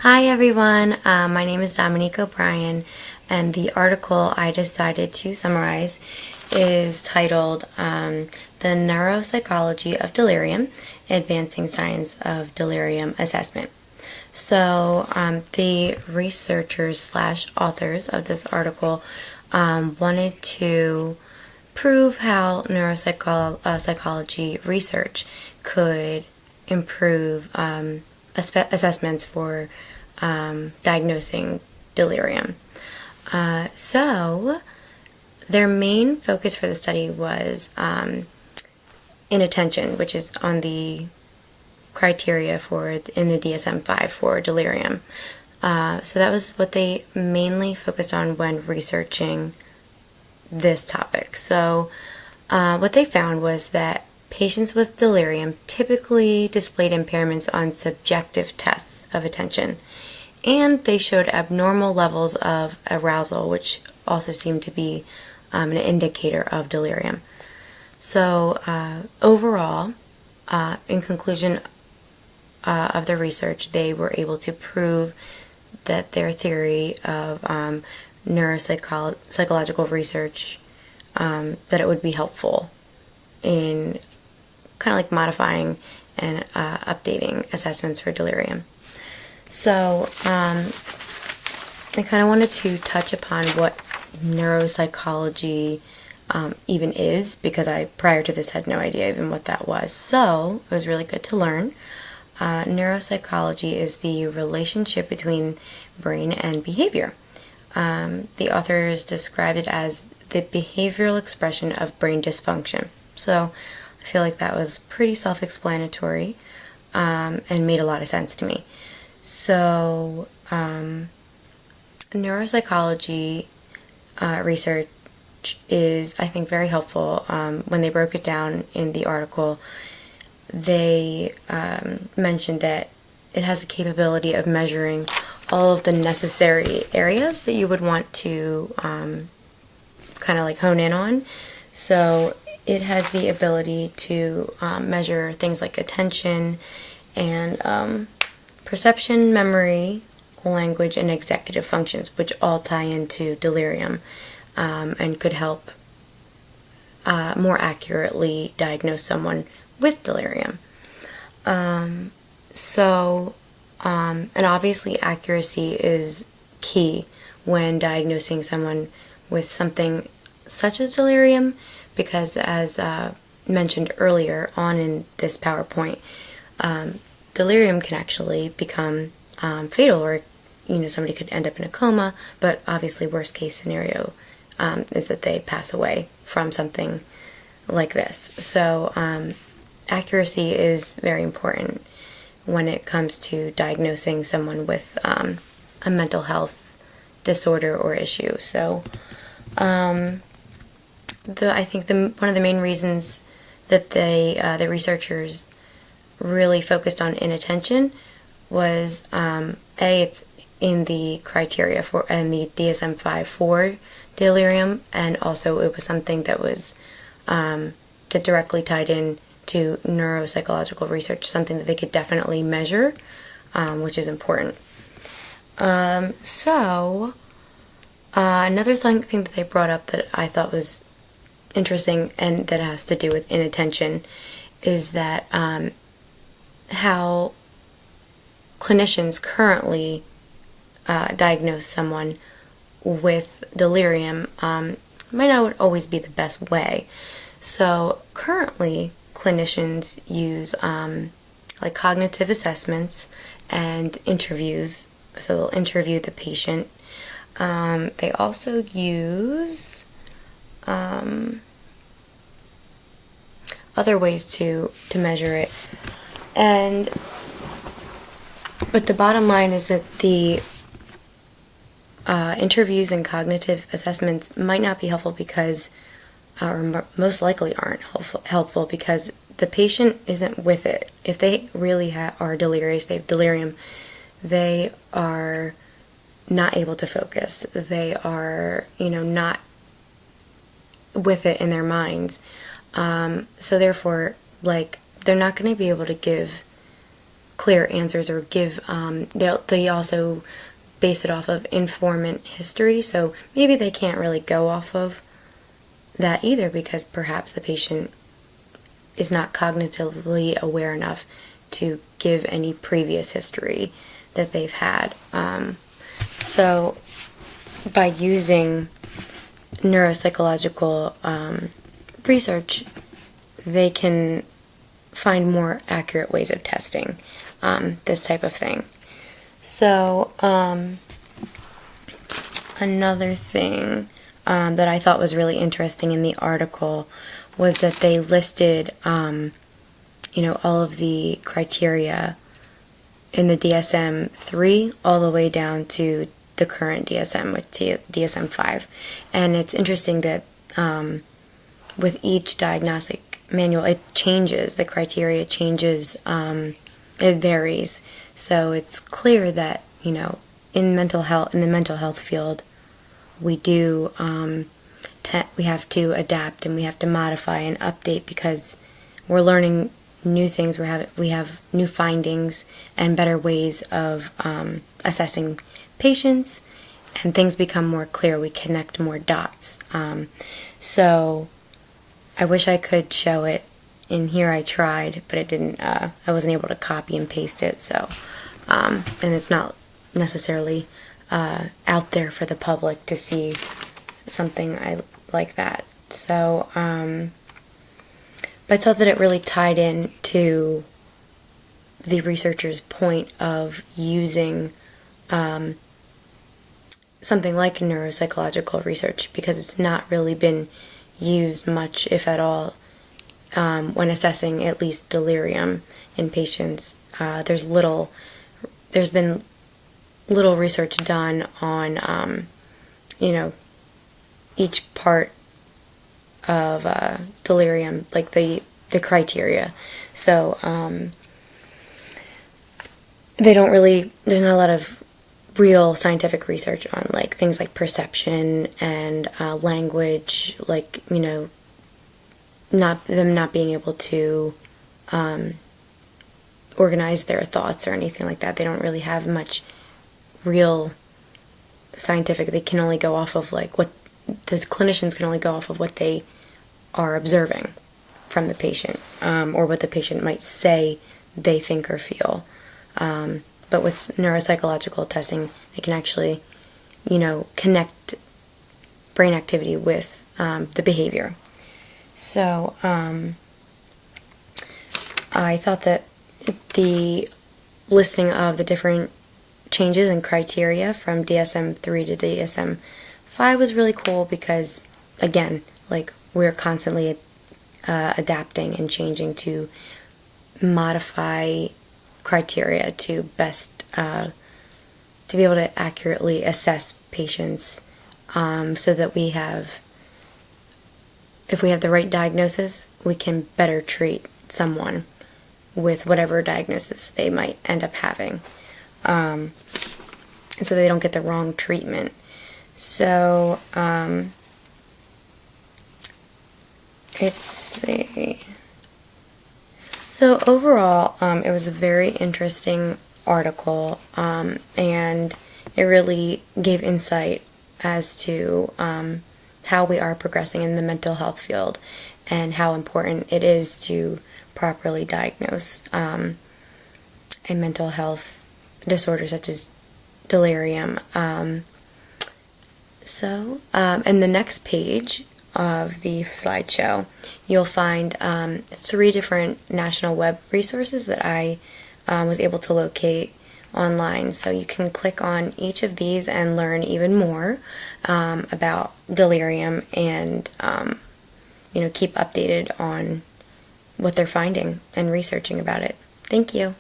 Hi everyone, my name is Dominique O'Brien, and the article I decided to summarize is titled The Neuropsychology of Delirium, Advancing Science of Delirium Assessment. So the researchers slash authors of this article wanted to prove how neuropsychology research could improve assessments for diagnosing delirium. So their main focus for the study was inattention, which is on the criteria in the DSM-5 for delirium. So that was what they mainly focused on when researching this topic. So what they found was that patients with delirium typically displayed impairments on subjective tests of attention, and they showed abnormal levels of arousal, which also seemed to be an indicator of delirium. So overall, in conclusion of the research, they were able to prove that their theory of neuropsychological research, that it would be helpful in kind of like modifying and updating assessments for delirium. So I kind of wanted to touch upon what neuropsychology even is, because I prior to this had no idea even what that was. So it was really good to learn. Neuropsychology is the relationship between brain and behavior. The authors described it as the behavioral expression of brain dysfunction. So I feel like that was pretty self-explanatory and made a lot of sense to me. So neuropsychology research is, I think, very helpful. When they broke it down in the article, they mentioned that it has the capability of measuring all of the necessary areas that you would want to kind of like hone in on. So it has the ability to measure things like attention and perception, memory, language, and executive functions, which all tie into delirium and could help more accurately diagnose someone with delirium. And obviously accuracy is key when diagnosing someone with something such as delirium, because as mentioned earlier on in this PowerPoint, delirium can actually become fatal, or somebody could end up in a coma, but obviously worst case scenario is that they pass away from something like this. So accuracy is very important when it comes to diagnosing someone with a mental health disorder or issue. So I think one of the main reasons that the researchers really focused on inattention was it's in the criteria for and the DSM-5 for delirium, and also it was something that was that directly tied in to neuropsychological research, something that they could definitely measure, which is important. Another thing that they brought up that I thought was interesting, and that has to do with inattention, is that how clinicians currently diagnose someone with delirium might not always be the best way. So currently clinicians use like cognitive assessments and interviews. So they'll interview the patient. They also use other ways to measure it. But the bottom line is that the interviews and cognitive assessments might not be helpful because, or most likely aren't helpful because the patient isn't with it. If they really are delirious, they have delirium, they are not able to focus. They are, not with it in their minds. So therefore, they're not going to be able to give clear answers or give, they also base it off of informant history, so maybe they can't really go off of that either because perhaps the patient is not cognitively aware enough to give any previous history that they've had. So by using neuropsychological research, they can find more accurate ways of testing this type of thing. So another thing that I thought was really interesting in the article was that they listed, all of the criteria in the DSM-3 all the way down to the current DSM, with DSM-5. And it's interesting that with each diagnostic manual, it changes, the criteria changes, it varies. So it's clear that, in the mental health field, we do, we have to adapt and we have to modify and update because we're learning new things. We have new findings and better ways of assessing patients, and things become more clear. We connect more dots. So I wish I could show it in here. I tried, but it didn't. I wasn't able to copy and paste it. So, and it's not necessarily out there for the public to see something like that. So, but I thought that it really tied in to the researchers' point of using something like neuropsychological research, because it's not really been used much, if at all, when assessing at least delirium in patients. There's been little research done on, each part of delirium, like the criteria. So there's not a lot of real scientific research on like things like perception and language, like, not being able to organize their thoughts or anything like that. They don't really have much real scientific. They can only go off of like what the clinicians can only go off of what they are observing from the patient, or what the patient might say they think or feel. But with neuropsychological testing, they can actually, connect brain activity with the behavior. So I thought that the listing of the different changes and criteria from DSM-3 to DSM-5 was really cool because, again, like, we're constantly adapting and changing to modify criteria to best to be able to accurately assess patients, so that if we have the right diagnosis, we can better treat someone with whatever diagnosis they might end up having, and so they don't get the wrong treatment. So let's see. So overall, it was a very interesting article, and it really gave insight as to how we are progressing in the mental health field and how important it is to properly diagnose a mental health disorder such as delirium. And the next page of the slideshow, you'll find 3 different national web resources that I was able to locate online. So you can click on each of these and learn even more about delirium and keep updated on what they're finding and researching about it. Thank you.